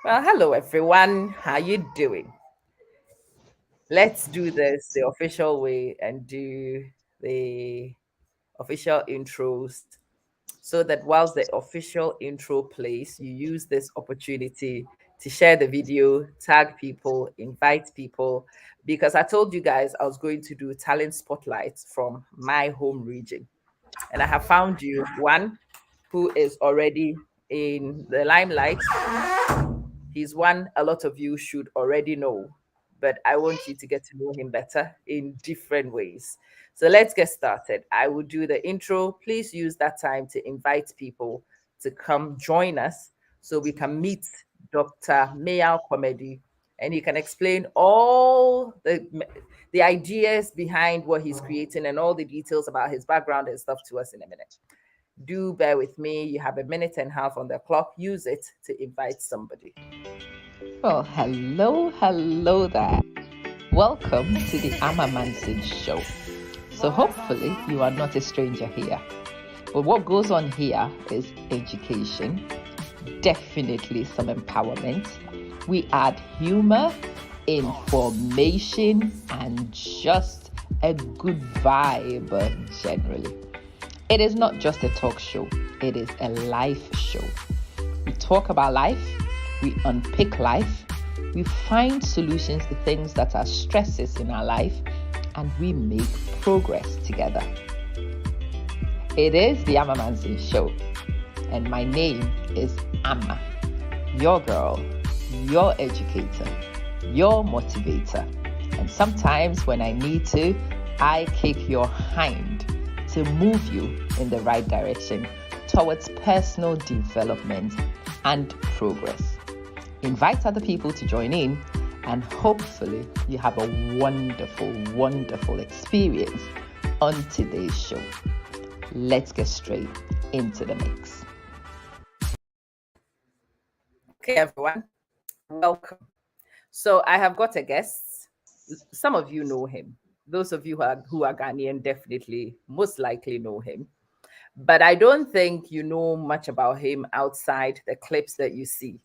Well, hello everyone. How you doing? Let's do this the official way and do the official intros so that whilst the official intro plays, you use this opportunity to share the video, tag people, invite people. Because I told you guys I was going to do talent spotlights from my home region. And I have found you one who is already in the limelight. He's one a lot of you should already know, but I want you to get to know him better in different ways. So let's get started. I will do the intro. Please use that time to invite people to come join us so we can meet Dr. Meyaw Comedy and he can explain all the ideas behind what he's creating and all the details about his background and stuff to us in a minute. Do bear with me. You have a minute and a half on the clock. Use it to invite somebody. Well, hello there. Welcome to the Amma Manson Show. So hopefully you are not a stranger here. But what goes on here is education, definitely some empowerment. We add humor, information, and just a good vibe generally. It is not just a talk show, it is a life show. We talk about life, we unpick life, we find solutions to things that are stresses in our life, and we make progress together. It is the Amma Manson Show, and my name is Amma, your girl, your educator, your motivator. And sometimes when I need to, I kick your hind to move you in the right direction towards personal development and progress. Invite other people to join in, and hopefully you have a wonderful experience on today's show. Let's get straight into the mix. Okay, everyone, welcome. So I have got a guest. Some of you know him. Those of you who are Ghanaian definitely most likely know him. But I don't think you know much about him outside the clips that you see.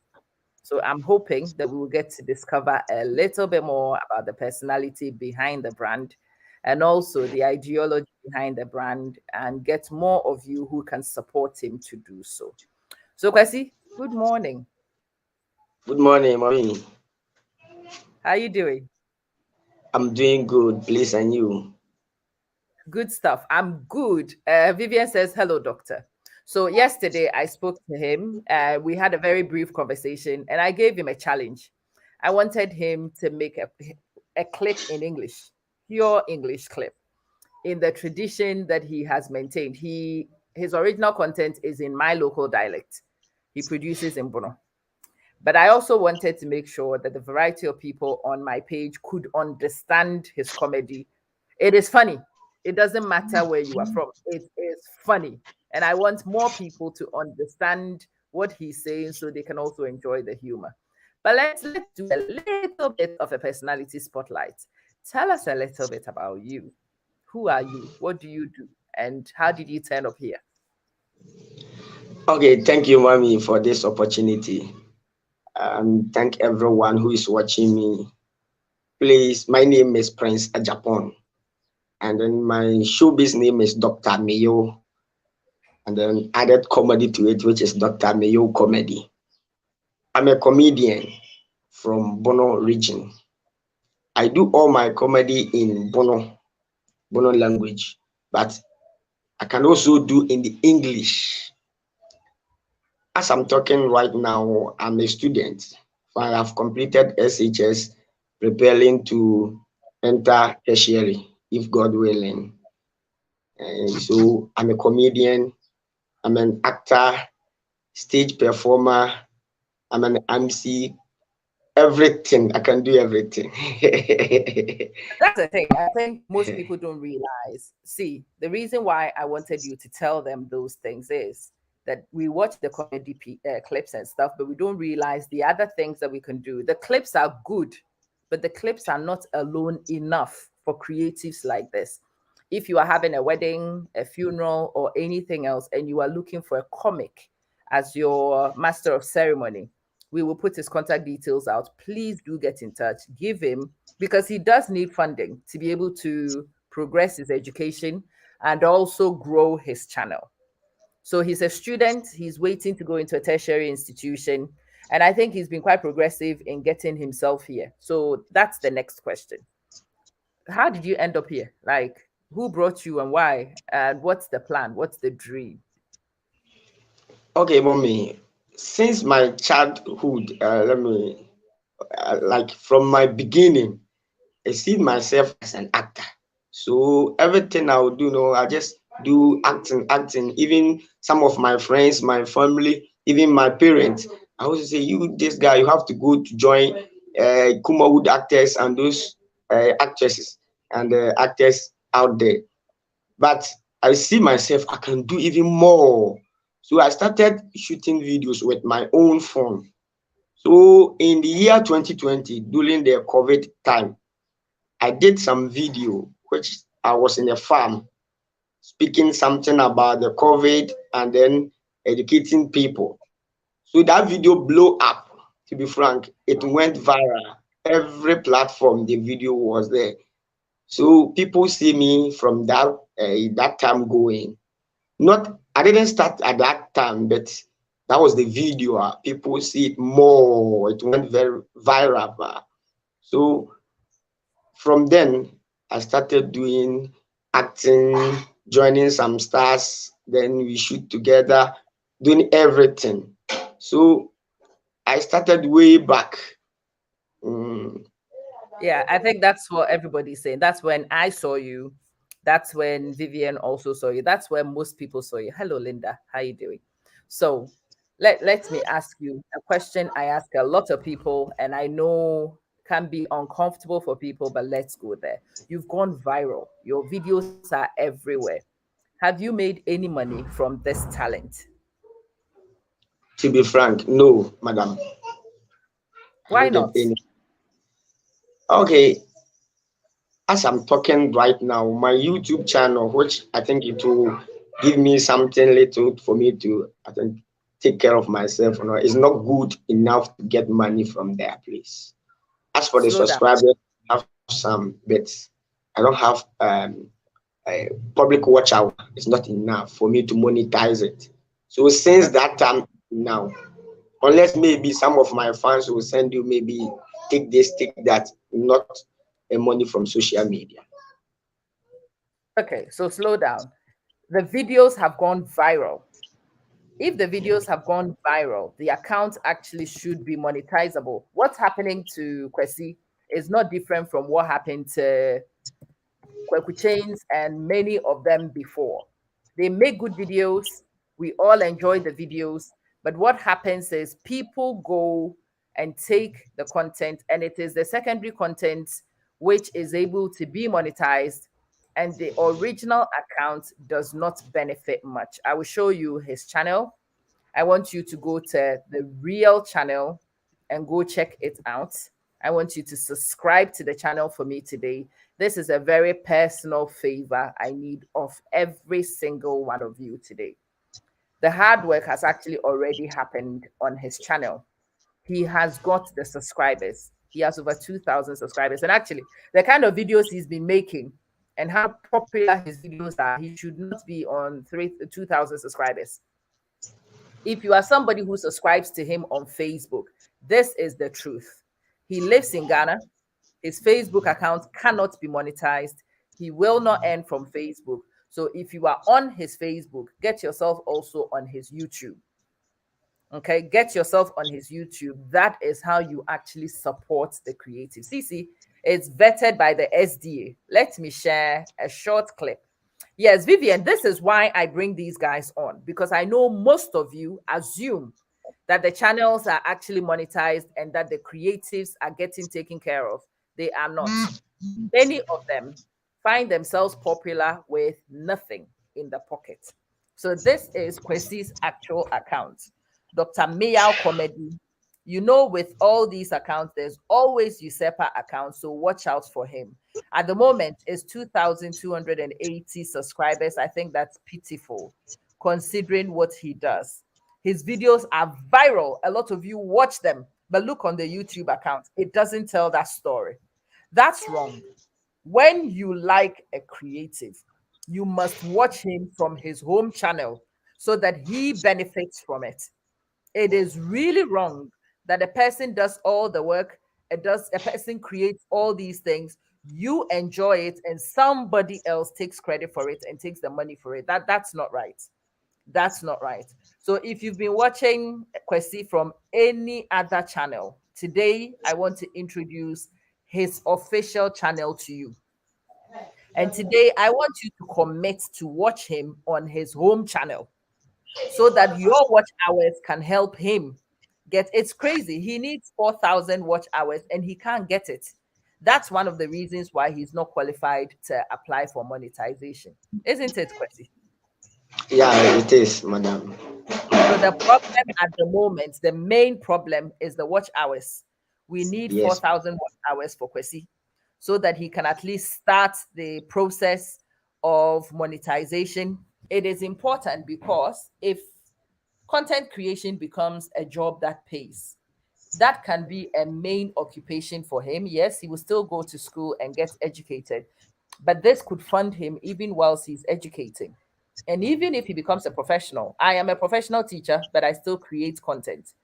So I'm hoping that we will get to discover a little bit more about the personality behind the brand and also the ideology behind the brand and get more of you who can support him to do so. So Kwesi, good morning. Good morning, mommy. How are you doing? I'm doing good, please, and you? Good stuff. I'm good. Vivian says, hello, doctor. So yesterday I spoke to him. We had a very brief conversation and I gave him a challenge. I wanted him to make a clip in English, pure English clip in the tradition that he has maintained. His original content is in my local dialect. He produces in Bono. But I also wanted to make sure that the variety of people on my page could understand his comedy. It is funny. It doesn't matter where you are from. It is funny. And I want more people to understand what he's saying so they can also enjoy the humor. But let's do a little bit of a personality spotlight. Tell us a little bit about you. Who are you? What do you do? And how did you turn up here? Okay, thank you, mommy, for this opportunity. Thank everyone who is watching me. Please, my name is Prince Ajapon, and then my showbiz name is Dr. Meyaw, and then added comedy to it, which is Dr. Meyaw Comedy. I'm a comedian from Bono region. I do all my comedy in Bono language, but I can also do in the English. As I'm talking right now, I'm a student. I have completed SHS, preparing to enter tertiary, if God willing. And so I'm a comedian, I'm an actor, stage performer, I'm an MC, everything. I can do everything. That's the thing. I think most people don't realize. See, the reason why I wanted you to tell them those things is that we watch the comedy clips and stuff, but we don't realize the other things that we can do. The clips are good, but the clips are not alone enough for creatives like this. If you are having a wedding, a funeral, or anything else, and you are looking for a comic as your master of ceremony, We will put his contact details out. Please do get in touch. Give him, because he does need funding to be able to progress his education and also grow his channel. So he's a student, he's waiting to go into a tertiary institution. And I think he's been quite progressive in getting himself here. So that's the next question. How did you end up here? Like, who brought you and why? And what's the plan? What's the dream? Okay, mommy. Since my childhood, like from my beginning, I see myself as an actor. So everything I would do, I just do acting. Even some of my friends, my family, even my parents, I always say, "You, this guy, you have to go to join Kumawood actors and those actresses and actors out there." But I see myself, I can do even more. So I started shooting videos with my own phone. So in the year 2020, during the COVID time, I did some video which I was in a farm speaking something about the COVID and then educating people. So that video blew up. To be frank, it went viral. Every platform the video was there. So people see me from that time going. Not I didn't start at that time, but that was the video. People see it more. It went very viral. So from then, I started doing acting, joining some stars. Then we shoot together, doing everything. So I started way back. Mm, Yeah, I think that's what everybody's saying. That's when I saw you. That's when Vivian also saw you. That's where most people saw you. Hello, Linda. How you doing? So let me ask you a question I ask a lot of people, and I know can be uncomfortable for people, but let's go there. You've gone viral. Your videos are everywhere. Have you made any money from this talent? to be frank, no, madam, I Why don't get not? any. Okay, as I'm talking right now, my YouTube channel, which I think it will give me something little for me to, I think, take care of myself, is not good enough to get money from there, please. As for the Slow down. subscribers, I have some, but I don't have a public watch hour. It's not enough for me to monetize it. So since Okay. that time now, unless maybe some of my fans will send you maybe take this, take that, not money from social media. Okay, so slow down. The videos have gone viral. If the videos have gone viral, the account actually should be monetizable. What's happening to Kwesi is not different from what happened to Kweku Chains and many of them before. They make good videos. We all enjoy the videos. But what happens is people go and take the content, and it is the secondary content which is able to be monetized, and the original account does not benefit much. I will show you his channel. I want you to go to the real channel and go check it out. I want you to subscribe to the channel for me today. This is a very personal favor I need of every single one of you today. The hard work has actually already happened on his channel. He has got the subscribers. He has over 2,000 subscribers. And actually, the kind of videos he's been making and how popular his videos are, he should not be on 2,000 subscribers. If you are somebody who subscribes to him on Facebook, this is the truth. He lives in Ghana. His Facebook account cannot be monetized. He will not earn from Facebook. So if you are on his Facebook, get yourself also on his YouTube. Okay, get yourself on his YouTube. That is how you actually support the creative. See, it's vetted by the SDA. Let me share a short clip. Yes, Vivian, this is why I bring these guys on, because I know most of you assume that the channels are actually monetized and that the creatives are getting taken care of. They are not. Many of them find themselves popular with nothing in the pocket. So this is Kwesi's actual account. Dr. Meyaw Comedy. You know, with all these accounts, there's always usurper accounts, so watch out for him. At the moment, it's 2,280 subscribers. I think that's pitiful considering what he does. His videos are viral. A lot of you watch them, but look on the YouTube account. It doesn't tell that story. That's wrong. When you like a creative, you must watch him from his home channel so that he benefits from it. It is really wrong that a person does all the work, a person creates all these things, you enjoy it, and somebody else takes credit for it and takes the money for it. That's not right. That's not right. So if you've been watching Kwesi from any other channel, today I want to introduce his official channel to you. And today I want you to commit to watch him on his home channel so that your watch hours can help him get. It's crazy. He needs 4,000 watch hours and he can't get it. That's one of the reasons why he's not qualified to apply for monetization. Isn't it, Kwesi? Yeah, it is, madam. So the problem at the moment, the main problem is the watch hours. We need Yes. 4,000 watch hours for Kwesi so that he can at least start the process of monetization. It is important because if content creation becomes a job that pays, that can be a main occupation for him. Yes, he will still go to school and get educated, but this could fund him even whilst he's educating. And even if he becomes a professional, I am a professional teacher, but I still create content.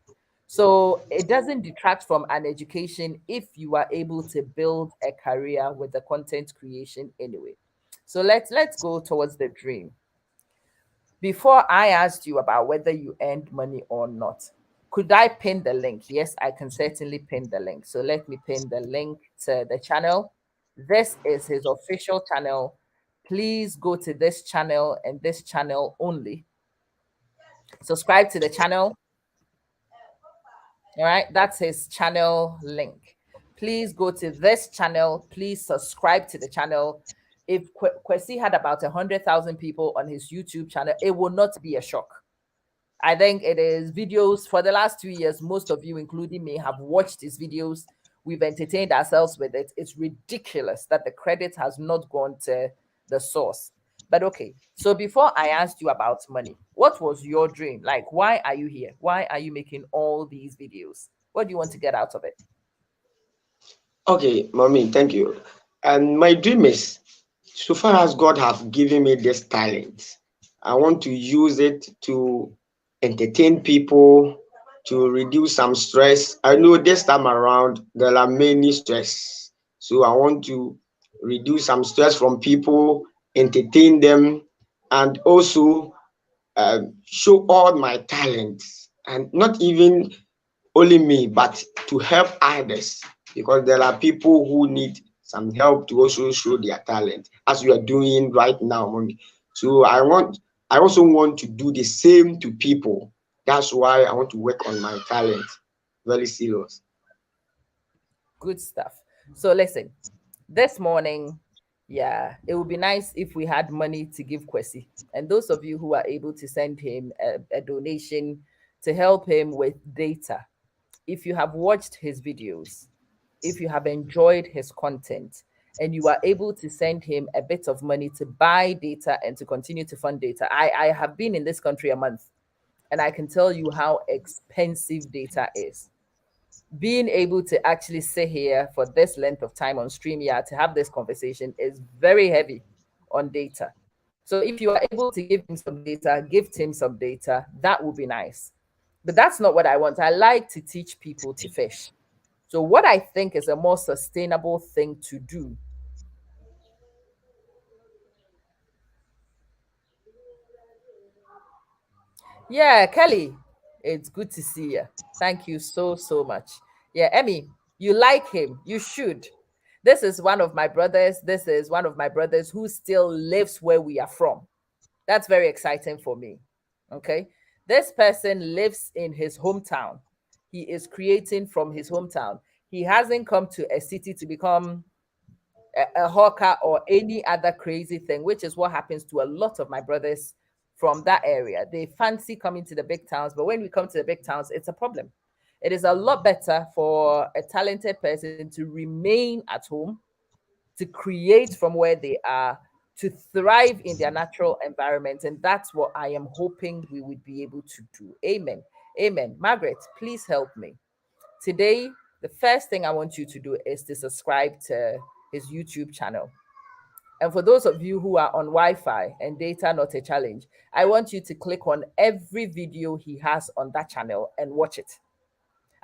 So it doesn't detract from an education if you are able to build a career with the content creation anyway. So let's go towards the dream. Before I asked you about whether you earned money or not, could I pin the link? Yes, I can certainly pin the link. So let me pin the link to the channel. This is his official channel. Please go to this channel and this channel only. Subscribe to the channel. All right, that's his channel link. Please go to this channel. Please subscribe to the channel. If Kwesi had about 100,000 people on his YouTube channel, it will not be a shock. I think it is videos for the last 2 years. Most of you, including me, have watched his videos. We've entertained ourselves with it. It's ridiculous that the credit has not gone to the source. But okay, so before I asked you about money, what was your dream? Like, why are you here? Why are you making all these videos? What do you want to get out of it? Okay, mommy, thank you. And my dream is, so far as God have given me this talent, I want to use it to entertain people, to reduce some stress. I know this time around there are many stress, so I want to reduce some stress from people, entertain them, and also show all my talents, and not even only me, but to help others, because there are people who need some help to also show their talent, as you are doing right now, mommy. So I also want to do the same to people. That's why I want to work on my talent. Very serious. Good stuff. So listen, this morning, yeah, it would be nice if we had money to give Kwesi. And those of you who are able to send him a donation to help him with data, if you have watched his videos, if you have enjoyed his content, and you are able to send him a bit of money to buy data and to continue to fund data. I have been in this country a month and I can tell you how expensive data is. Being able to actually sit here for this length of time on StreamYard to have this conversation is very heavy on data. So if you are able to give him some data, gift him some data, that would be nice. But that's not what I want. I like to teach people to fish. So what I think is a more sustainable thing to do. Yeah, Kelly, it's good to see you. Thank you so much. Yeah, Emmy, you like him. You should. This is one of my brothers. This is one of my brothers who still lives where we are from. That's very exciting for me. Okay. This person lives in his hometown. He is creating from his hometown. He hasn't come to a city to become a hawker or any other crazy thing, which is what happens to a lot of my brothers from that area. They fancy coming to the big towns, but when we come to the big towns, it's a problem. It is a lot better for a talented person to remain at home, to create from where they are, to thrive in their natural environment. And that's what I am hoping we would be able to do. Amen. Amen. Margaret, please help me. Today, the first thing I want you to do is to subscribe to his YouTube channel. And for those of you who are on Wi Fi and data not a challenge, I want you to click on every video he has on that channel and watch it.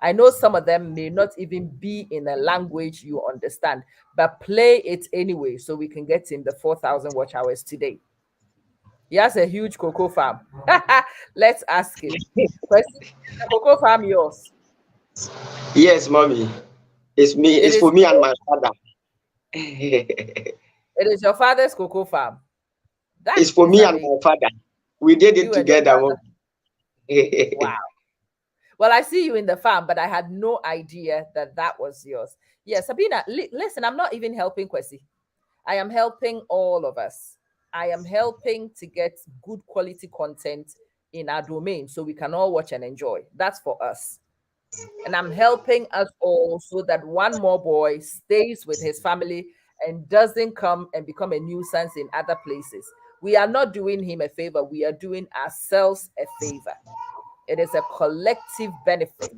I know some of them may not even be in a language you understand, but play it anyway so we can get him the 4,000 watch hours today. He has a huge cocoa farm. Let's ask him. First, is the cocoa farm yours? Yes, mommy. It's me. It It's is for me and yours. my father. It is your father's cocoa farm. That It's for is me and amazing. my father. We did it You and your together, father. mom. Wow. Well, I see you in the farm, but I had no idea that that was yours. Yeah, Sabina, listen, I'm not even helping Kwesi. I am helping all of us. I am helping to get good quality content in our domain so we can all watch and enjoy. That's for us. And I'm helping us all so that one more boy stays with his family and doesn't come and become a nuisance in other places. We are not doing him a favor, we are doing ourselves a favor. It is a collective benefit.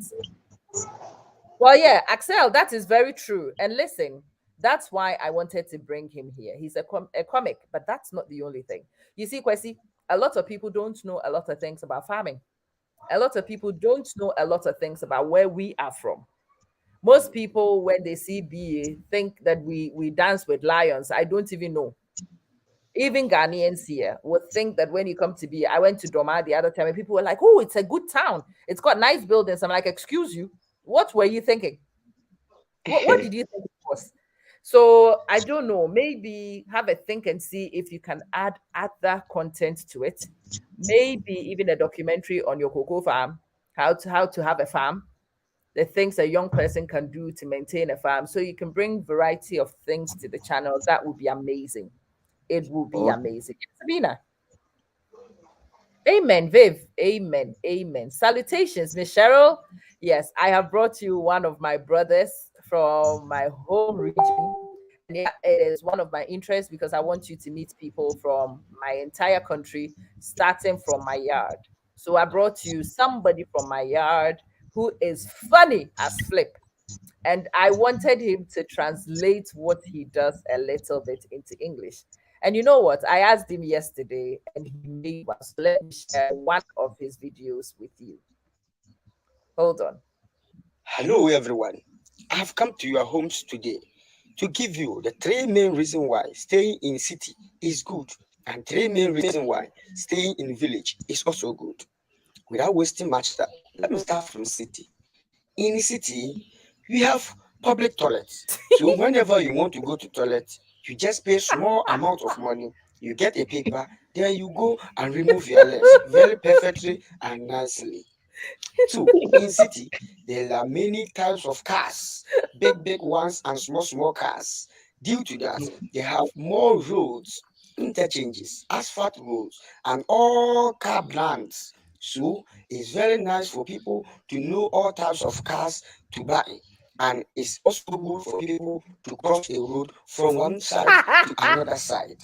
Well, yeah, Axel, that is very true. And listen, that's why I wanted to bring him here. He's a comic, but that's not the only thing. You see, Kwesi, a lot of people don't know a lot of things about farming. A lot of people don't know a lot of things about where we are from. Most people, when they see BA, think that we dance with lions. I don't even know. Even Ghanaians here would think that when you come to BA, I went to Doma the other time and people were like, oh, it's a good town. It's got nice buildings. I'm like, excuse you. What were you thinking? What did you think it was? So I don't know. Maybe have a think and see if you can add other content to it. Maybe even a documentary on your cocoa farm, how to have a farm, the things a young person can do to maintain a farm. So you can bring variety of things to the channel. That would be amazing. It will be Okay. amazing. Sabina. Amen, Viv. Amen. Amen. Salutations, Miss Cheryl. Yes, I have brought you one of my brothers from my home region. And yeah, it is one of my interests because I want you to meet people from my entire country, starting from my yard. So I brought you somebody from my yard who is funny as flip. And I wanted him to translate what he does a little bit into English. And you know what? I asked him yesterday and he made one. So let me share one of his videos with you. Hold on. Hello, everyone. I have come to your homes today to give you the three main reasons why staying in city is good and three main reasons why staying in village is also good. Without wasting much time, let me start from city. In the city, we have public toilets. So whenever you want to go to toilet, you just pay small amount of money. You get a paper, there you go and remove your legs very perfectly and nicely. Two, in city, there are many types of cars, big ones and small cars. Due to that, they have more roads, interchanges, asphalt roads, and all car brands. So it's very nice for people to know all types of cars to buy. And it's also good for people to cross a road from one side to another side.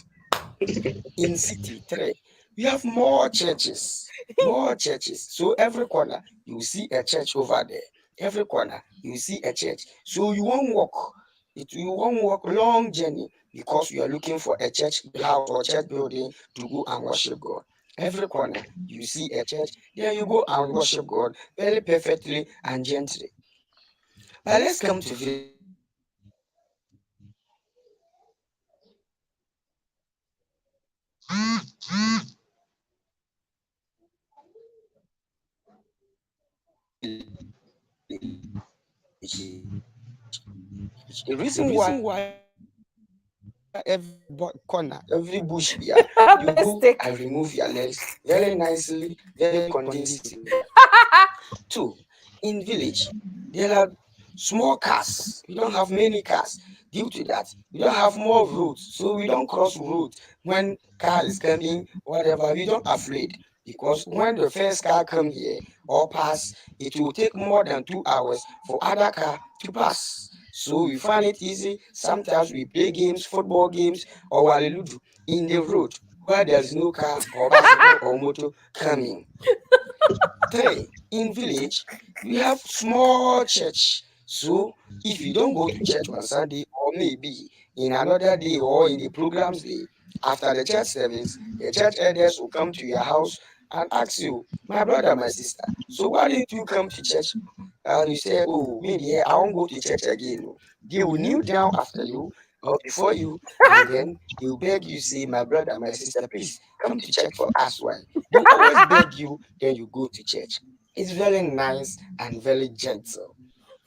In city three, we have more churches. So every corner you see a church over there. Every corner you see a church. So you won't walk long journey because you are looking for a church house or church building to go and worship God. Every corner you see a church, there you go and worship God very perfectly and gently. But let's come to village. The reason why every corner, every bush there, you go Mistake. and remove your legs very nicely, very conducively. Two, in village, there are small cars. We don't have many cars. Due to that, we don't have more roads. So we don't cross roads when car is coming, whatever. We don't afraid. Because when the first car come here or pass, it will take more than 2 hours for other car to pass. So we find it easy. Sometimes we play games, football games, or Waliludu in the road where there is no car or bicycle or motor coming. Three, in village, we have small church. So if you don't go to church on Sunday or maybe in another day or in the programs day, after the church service, the church elders will come to your house and ask you, my brother, my sister, so why didn't you come to church? And you say, oh, me dear, I won't go to church again. No. They will kneel down after you or before you, and then they will beg you, say, my brother, my sister, please come to church for us. Why? They will always beg you, then you go to church. It's very nice and very gentle.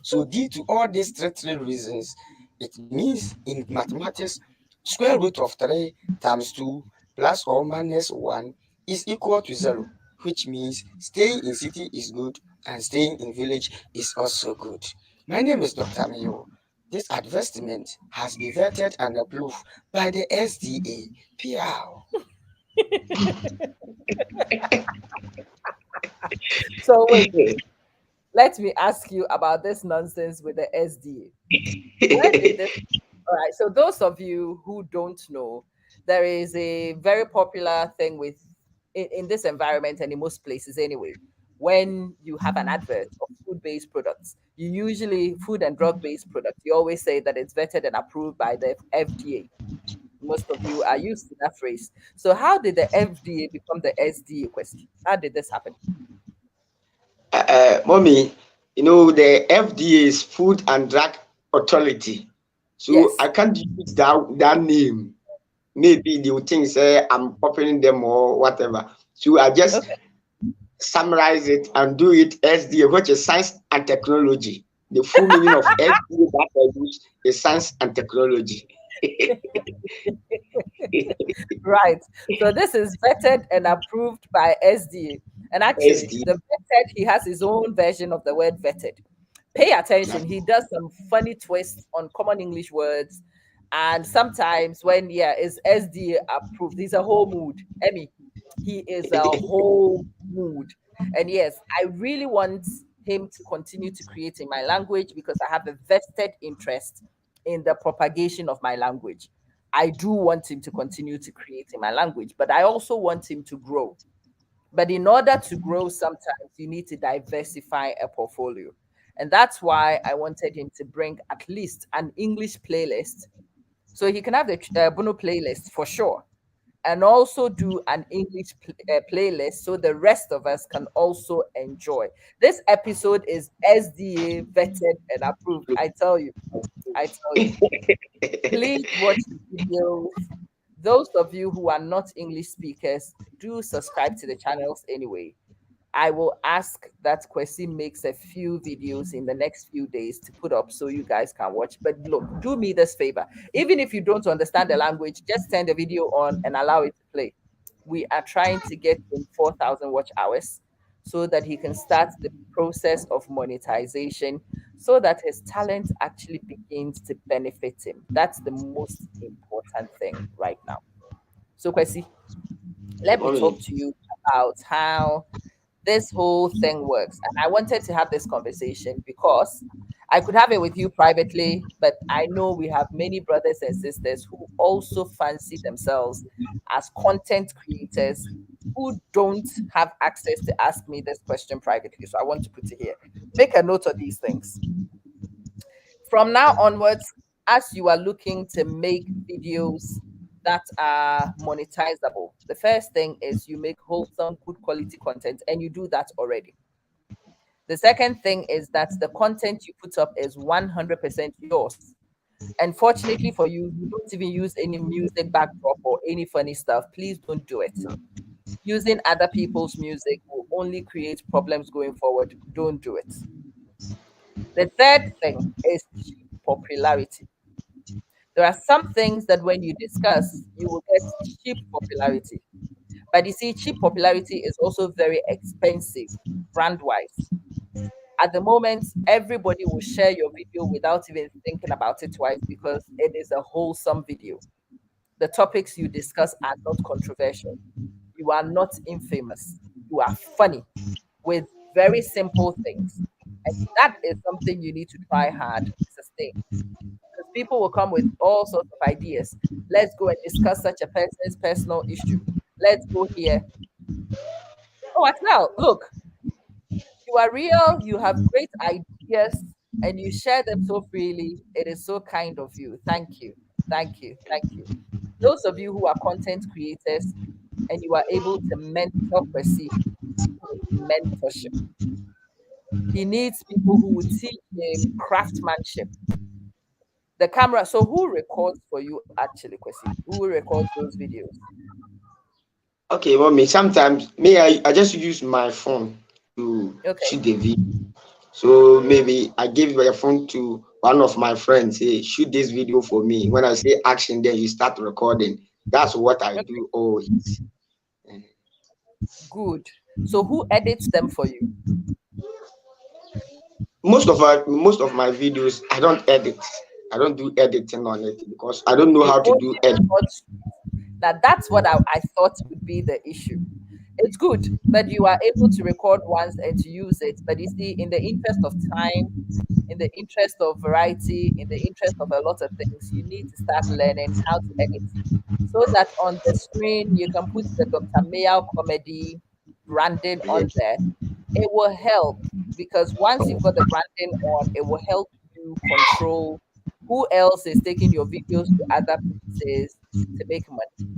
So due to all these three reasons, it means in mathematics, square root of 3 times 2 plus or minus 1 is equal to 0, which means staying in city is good and staying in village is also good. My name is Dr. Meyaw. This advertisement has been vetted and approved by the SDA. PR. So wait, let me ask you about this nonsense with the SDA. Where did this? All right. So those of you who don't know, there is a very popular thing with in this environment and in most places anyway. When you have an advert of food-based products, you usually food and drug-based products. You always say that it's vetted and approved by the FDA. Most of you are used to that phrase. So how did the FDA become the SDA question? How did this happen? Mommy, the FDA is Food and Drug Authority. So I Yes. can't use that name. Maybe they will think say I'm copying them or whatever. So I just Okay. summarize it and do it SDA, which is science and technology. The full meaning of SDA that I use is science and technology. Right. So this is vetted and approved by SDA. And actually, SDA. the vetted, he has his own version of the word vetted. Pay attention. He does some funny twists on common English words. And sometimes when, yeah, is SDA approved, he's a whole mood. Emmy, he is a whole mood. And yes, I really want him to continue to create in my language because I have a vested interest in the propagation of my language. I do want him to continue to create in my language, but I also want him to grow. But in order to grow, sometimes you need to diversify a portfolio. And that's why I wanted him to bring at least an English playlist. So he can have the Bono playlist for sure. And also do an English playlist so the rest of us can also enjoy. This episode is SDA vetted and approved. I tell you, I tell you. Please watch the videos. Those of you who are not English speakers, do subscribe to the channels anyway. I will ask that Kwesi makes a few videos in the next few days to put up so you guys can watch. But look, do me this favor. Even if you don't understand the language, just turn the video on and allow it to play. We are trying to get him 4,000 watch hours so that he can start the process of monetization so that his talent actually begins to benefit him. That's the most important thing right now. So, Kwesi, let me talk Mommy, to you about how this whole thing works. And I wanted to have this conversation because I could have it with you privately, but I know we have many brothers and sisters who also fancy themselves as content creators who don't have access to ask me this question privately. So I want to put it here. Make a note of these things. From now onwards, as you are looking to make videos that are monetizable, the first thing is you make wholesome, good quality content, and you do that already. The second thing is that the content you put up is 100% yours. And fortunately for you, you don't even use any music backdrop or any funny stuff. Please don't do it. Using other people's music will only create problems going forward. Don't do it. The third thing is cheap popularity. There are some things that when you discuss, you will get cheap popularity. But you see, cheap popularity is also very expensive brand wise. At the moment, everybody will share your video without even thinking about it twice because it is a wholesome video. The topics you discuss are not controversial. You are not infamous. You are funny with very simple things. And that is something you need to try hard. thing because people will come with all sorts of ideas. Let's go and discuss such a person's personal issue. Let's go here. Oh, Axel, look, you are real, you have great ideas, and you share them so freely. It is so kind of you. Thank you. Thank you. Thank you. Those of you who are content creators and you are able to mentor Percy, mentorship. He needs people who will teach him craftsmanship. The camera. So who records for you actually, Kwesi? Who records those videos? Okay, well, me sometimes me I just use my phone to Okay. shoot the video. So maybe I give my phone to one of my friends, say, shoot this video for me. When I say action, then you start recording. That's what I Okay. do always. Good. So who edits them for you? Most of my videos, I don't edit. I don't do editing on it because I don't know You how to only do edit. record. Now that's what I thought would be the issue. It's good that you are able to record once and to use it, but you see, in the interest of time, in the interest of variety, in the interest of a lot of things, you need to start learning how to edit so that on the screen you can put the Dr. Meyaw comedy branding on Yes. there. It will help because once you've got the branding on, it will help you control who else is taking your videos to other places to make money.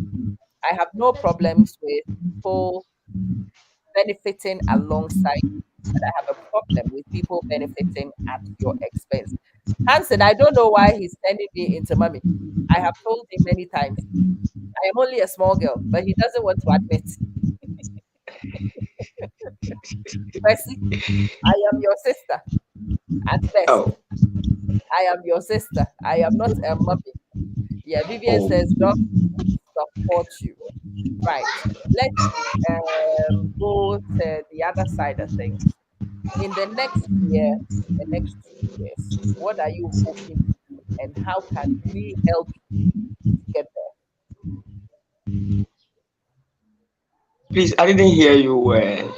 I have no problems with people benefiting alongside, but I have a problem with people benefiting at your expense. Hanson, I don't know why he's sending me into mommy. I have told him many times I am only a small girl, but he doesn't want to admit. Mercy, I am your sister at best. Oh, I am your sister. I am not a mommy. Yeah, Vivian oh. says, Doc, we support you. Right. Let's go to the other side of things. In the next year, in the next 2 years, what are you hoping to do and how can we help you to get there? Please, I didn't hear you well.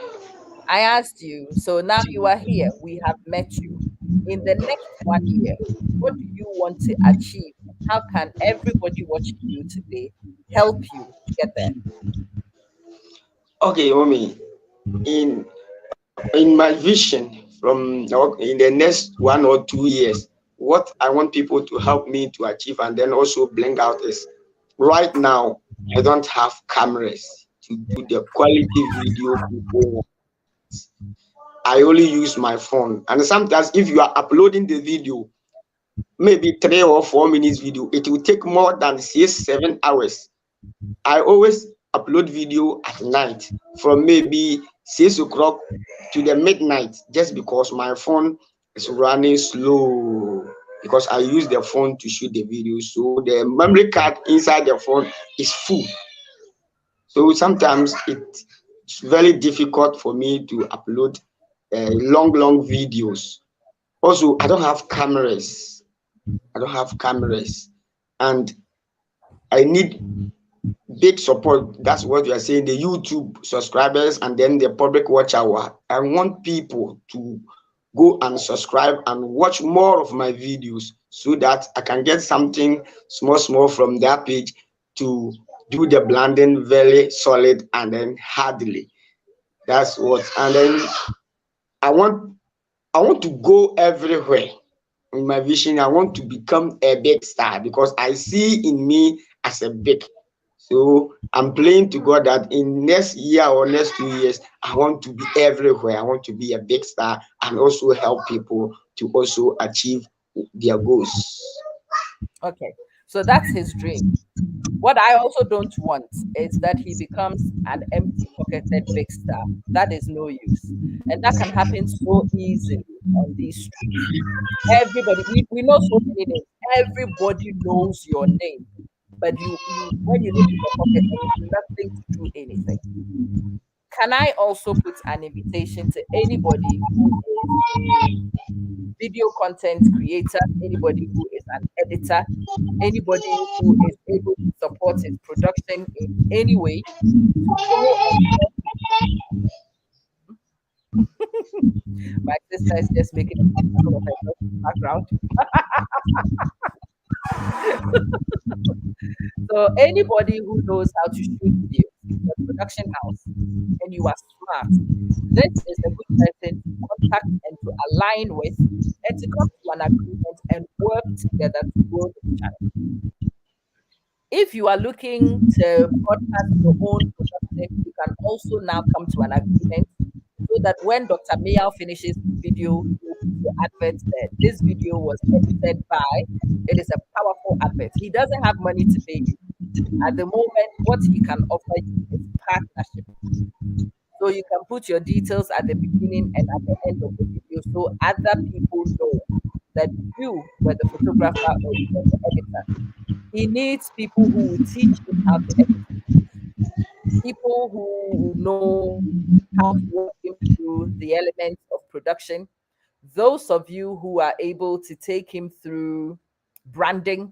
I asked you, so now you are here. We have met you. In the next 1 year, what do you want to achieve? How can everybody watching you today help you to get there? Okay, mommy. In my vision in the next 1 or 2 years, what I want people to help me to achieve and then also bring out is right now I don't have cameras to do the quality video people want. I only use my phone, and sometimes if you are uploading the video, maybe 3 or 4 minutes video, it will take more than 6 7 hours. I always upload video at night from maybe 6 o'clock to the midnight just because my phone is running slow because I use the phone to shoot the video. So the memory card inside the phone is full. So sometimes it's very difficult for me to upload long videos. Also, I don't have cameras. I don't have cameras, and I need big support. That's what we are saying. The YouTube subscribers and then the public watch hour. I want people to go and subscribe and watch more of my videos so that I can get something small from that page to do the blending very solid and then hardly. That's what. And then I want I want to go everywhere. In my vision, I want to become a big star because I see in me as a big. So I'm praying to God that in next year or next 2 years, I want to be everywhere. I want to be a big star and also help people to also achieve their goals. Okay, so that's his dream. What I also don't want is that he becomes an empty pocketed big star. That is no use. And that can happen so easily on these streets. Everybody, we know so many names. Everybody knows your name. But you when you look in your pocket, there is nothing to do anything. Can I also put an invitation to anybody who is a video content creator, anybody who is an editor, anybody who is able to support his production in any way to go and help my sister is just making a spectacle of herself in the background. So anybody who knows how to shoot videos, a production house, and you are smart, this is a good person to contact and to align with and to come to an agreement and work together to grow this channel. If you are looking to broadcast your own production, you can also now come to an agreement so that when Dr. Meyaw finishes the video, he will put your advert there. This video was edited by, it is a powerful advert. He doesn't have money to pay you. At the moment, what he can offer you is partnership. So you can put your details at the beginning and at the end of the video so other people know that you were the photographer or you were the editor. He needs people who will teach him how to edit videos, people who know how to walk him through the elements of production, those of you who are able to take him through branding,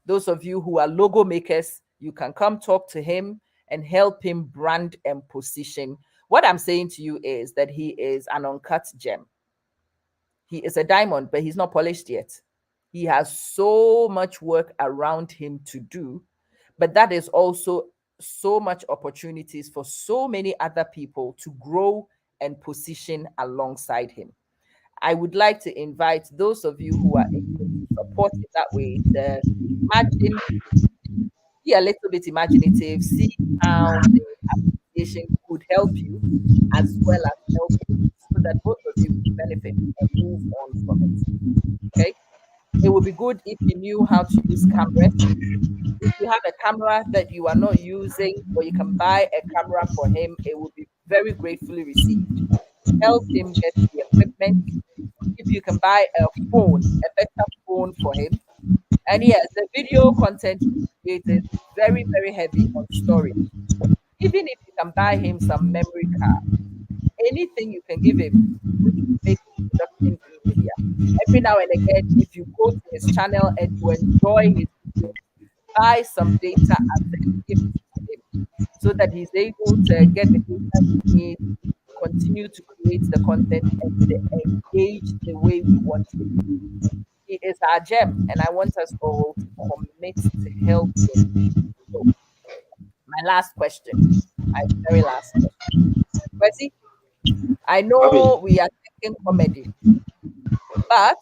those of you who are logo makers, you can come talk to him and help him brand and position. What I'm saying to you is that he is an uncut gem. He is a diamond, but he's not polished yet. He has so much work around him to do, but that is also so much opportunities for so many other people to grow and position alongside him. I would like to invite those of you who are able to support in that way to imagine, be a little bit imaginative, see how the association could help you as well as help him so that both of you could benefit and move on from it. Okay. It would be good if you knew how to use cameras. If you have a camera that you are not using, or you can buy a camera for him, it will be very gratefully received. Help him get the equipment. If you can buy a phone, a better phone for him. And yes, the video content you create is very, very heavy on storage. Even if you can buy him some memory card, anything you can give him, which will make his production easier. Every now and again, if you go to his channel and you enjoy his videos, buy some data and then give it to him so that he's able to get the data he needs to continue to create the content and to engage the way we want him to. He is our gem, and I want us all to commit to help him. So, my last question, my very last question. Percy, I Mommy, know we are taking comedy, but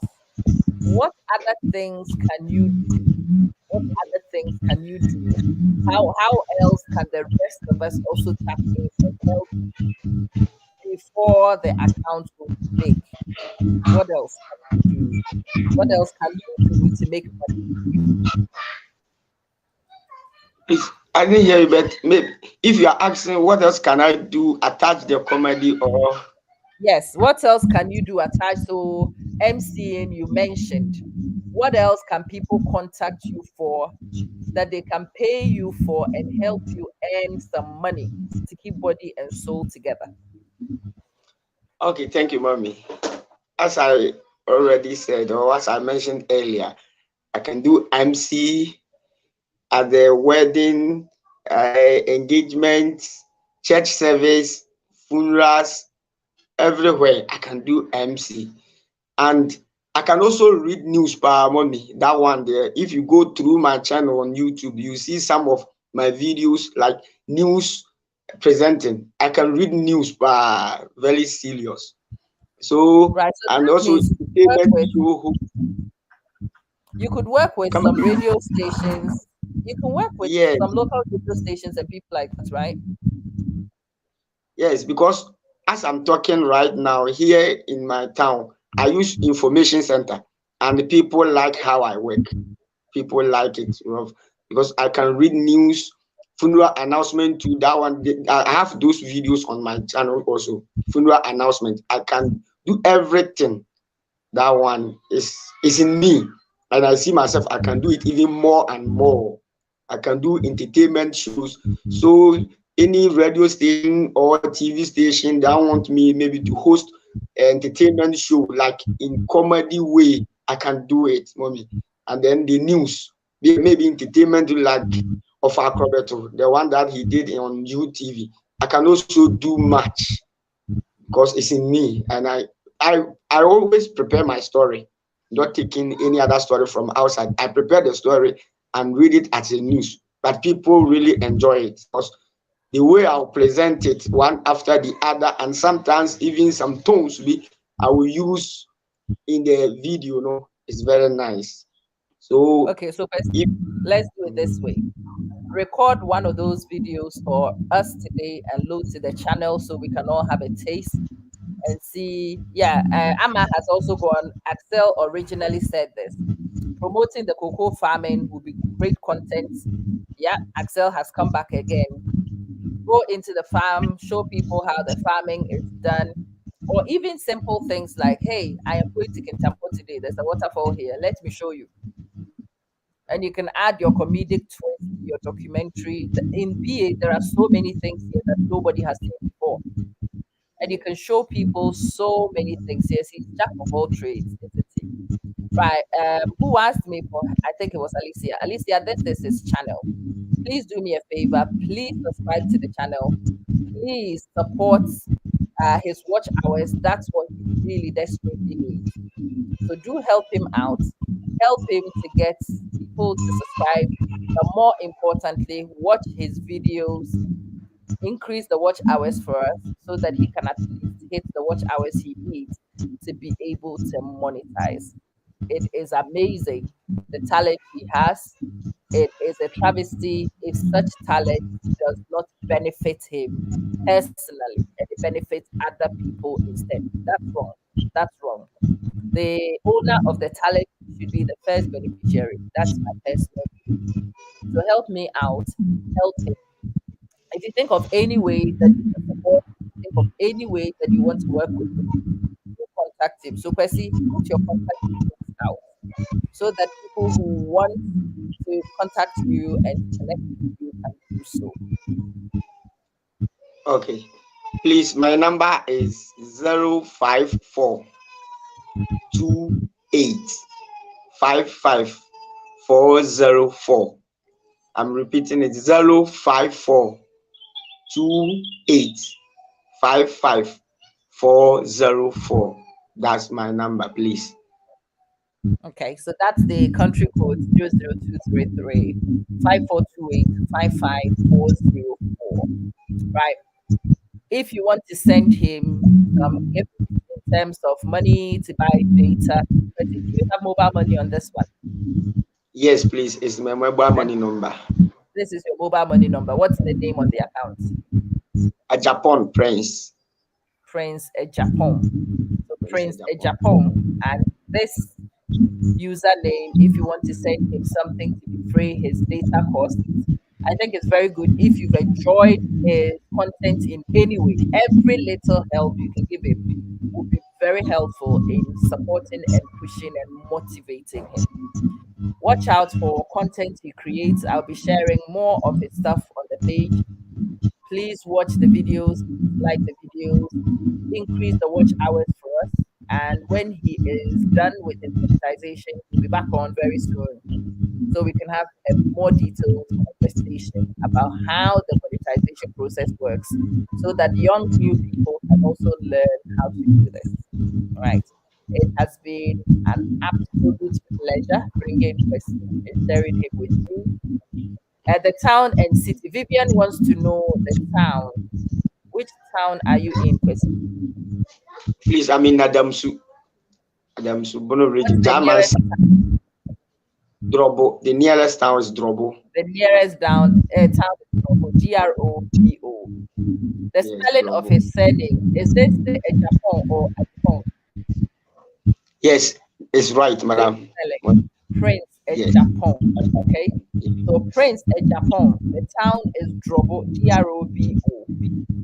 what other things can you do? What other things can you do? How else can the rest of us also tap in and help before the account will be big? What else can you do? What else can you do to make money? please, I didn't hear you, but maybe if you are asking what else can I do, attach the comedy or Yes, what else can you do attached to MCN you mentioned? What else can people contact you for that they can pay you for and help you earn some money to keep body and soul together? okay, thank you, mommy. As I already said, or as I mentioned earlier, I can do MC at the wedding, engagement, church service, funerals, everywhere. I can do MC. And I can also read news per mommy. That one there. If you go through my channel on YouTube, you see some of my videos like news presenting. I can read news per very serious. So Right. So and that also means entertainment show. you could work with Come some again? radio stations. You can work with Yes, some local radio stations and people like that, right? yes, because as I'm talking right now here in my town, I use information center, and the people like how I work. People like it, because I can read news, funeral announcement to that one. I have those videos on my channel also. Funeral announcement. I can do everything. That one is in me, and I see myself. I can do it even more and more. I can do entertainment shows. So any radio station or TV station that want me maybe to host entertainment show like in comedy way, I can do it, mommy. And then the news, maybe entertainment like of Acrobato, the one that he did on UTV. I can also do much because it's in me, and I always prepare my story. not taking any other story from outside. I prepare the story and read it as a news, but people really enjoy it because the way I'll present it one after the other, and sometimes even some tones I will use in the video, no, it's very nice. So Okay, so first, if let's do it this way. Record one of those videos for us today and load to the channel so we can all have a taste and see. Yeah, Amma has also gone. Axel originally said this. Promoting the cocoa farming will be great content. Yeah, Axel has come back again. Go into the farm, show people how the farming is done, or even simple things like, hey, I am going to Kintampo today. There's a waterfall here. Let me show you. And you can add your comedic twist, your documentary. In BA, there are so many things here that nobody has seen before. And you can show people so many things. Yes, he's jack of all trades, isn't he? Right. Who asked me for? I think it was Alicia. Alicia, this is his channel. Please do me a favor. Please subscribe to the channel. Please support his watch hours. That's what he really desperately needs. So do help him out. Help him to get people to subscribe. But more importantly, watch his videos, increase the watch hours for us so that he can at least hit the watch hours he needs to be able to monetize. It is amazing the talent he has. It is a travesty if such talent does not benefit him personally and it benefits other people instead. That's wrong. That's wrong. The owner of the talent should be the first beneficiary. That's my personal view. So help me out. Help him. If you think of any way that you can support, think of any way that you want to work with him, you contact him. So, Kwesi, put your contact details out so that people who want to contact you and connect with you can do so. okay, please, my number is 05428555404. I'm repeating it, 05428555404. That's my number, please. Okay, so that's the country code 00233 5428 55404. Right. If you want to send him some gift in terms of money to buy data, but do you have mobile money on this one? Yes, please. It's my mobile And money number. this is your mobile money number. What's the name on the account? A Japan Prince. Prince Japan. So Prince Prince Japan. Japan, and this username, if you want to send him something to defray his data costs, I think it's very good. If you've enjoyed his content in any way, every little help you can give him will be very helpful in supporting and pushing and motivating him. Watch out for content he creates. I'll be sharing more of his stuff on the page. Please watch the videos, like the videos, increase the watch hours for us. And when he is done with his monetization, he'll be back on very soon so we can have a more detailed conversation about how the monetization process works so that young new people can also learn how to do this. All right. It has been an absolute pleasure bringing Kwesi and sharing him with you. At the town and city, Vivian wants to know the town. Which town are you in, Kwesi? Please, I'm in Adamsu. Adamsu, Bono What's region. the nearest? Germans, Drobo. The nearest town is Drobo. The nearest town is Drobo, Grobo. The Yes, spelling of Drobo. his surname, is this the Ejapon or Ajapon? Yes, it's right, Same madam. spelling. Prince Yes. Ejapon. Okay. So Prince Ejapon, the town is Drobo, Grobo.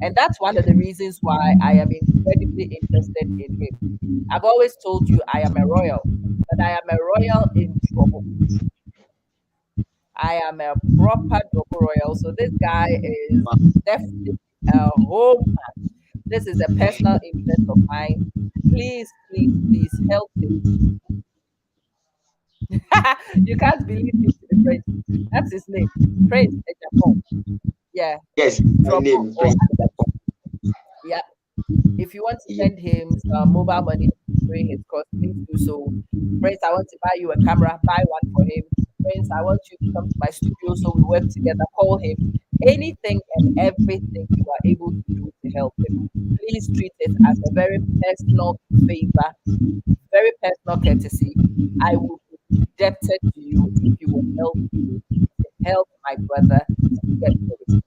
And that's one of the reasons why I am incredibly interested in him. I've always told you I am a royal, but I am a royal in Drobo. I am a proper Drobo royal. So this guy is definitely a home match. This is a personal interest of mine. Please, please, please help him. You can't believe him to be Prince. That's his name. Prince Ejapon. Yeah. Yes, my Drobo name, or Prince. yeah. If you want to Yes. send him some mobile money, sponsoring his course, please do so. Prince, I want to buy you a camera, buy one for him. Prince, I want you to come to my studio so we work together. Call him. Anything and everything you are able to do to help him. Please treat it as a very personal favor, very personal courtesy. I will be indebted to you if you will help me to help my brother to get going.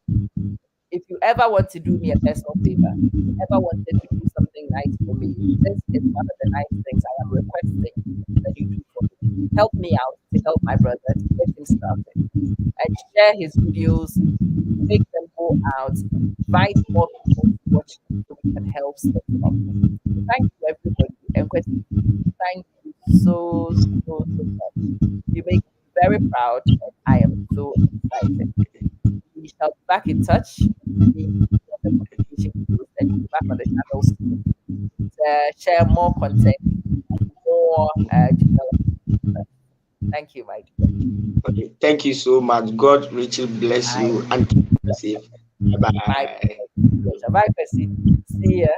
If you ever want to do me a personal favor, if you ever wanted to do something nice for me, this is one of the nice things I am requesting that you do for me. Help me out to help my brother to get him started and share his videos, make them go out, invite more people to watch them so we can help set him up. So thank you, everybody. And Kwesi, thank you so, so much. You make me very proud, and I am so excited. We shall be back in touch and see what the communication goes and be back on the channel soon to share more content and more development. Thank you, my dear. Okay, thank you so much. God richly bless My you and keep you pleasure. safe. Bye My bye. pleasure. Bye, Percy. See ya.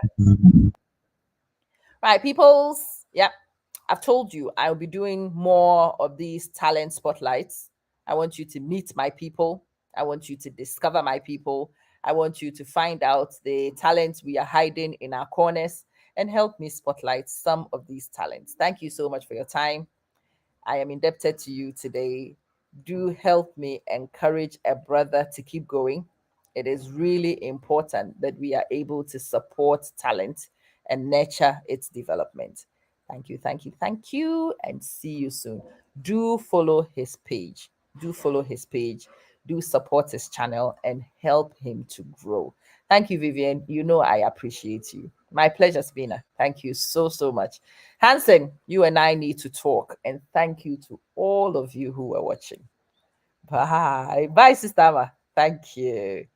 Right, peoples. Yep. I've told you I'll be doing more of these talent spotlights. I want you to meet my people. I want you to discover my people. I want you to find out the talents we are hiding in our corners and help me spotlight some of these talents. Thank you so much for your time. I am indebted to you today. Do help me encourage a brother to keep going. It is really important that we are able to support talent and nurture its development. Thank you, thank you, thank you, and see you soon. Do follow his page. Do follow his page. Do support his channel and help him to grow. Thank you, Vivian. You know I appreciate you. My pleasure, Spina. Thank you so, so much. Hanson, you and I need to talk. And thank you to all of you who are watching. Bye. Bye, Sister Amma. Thank you.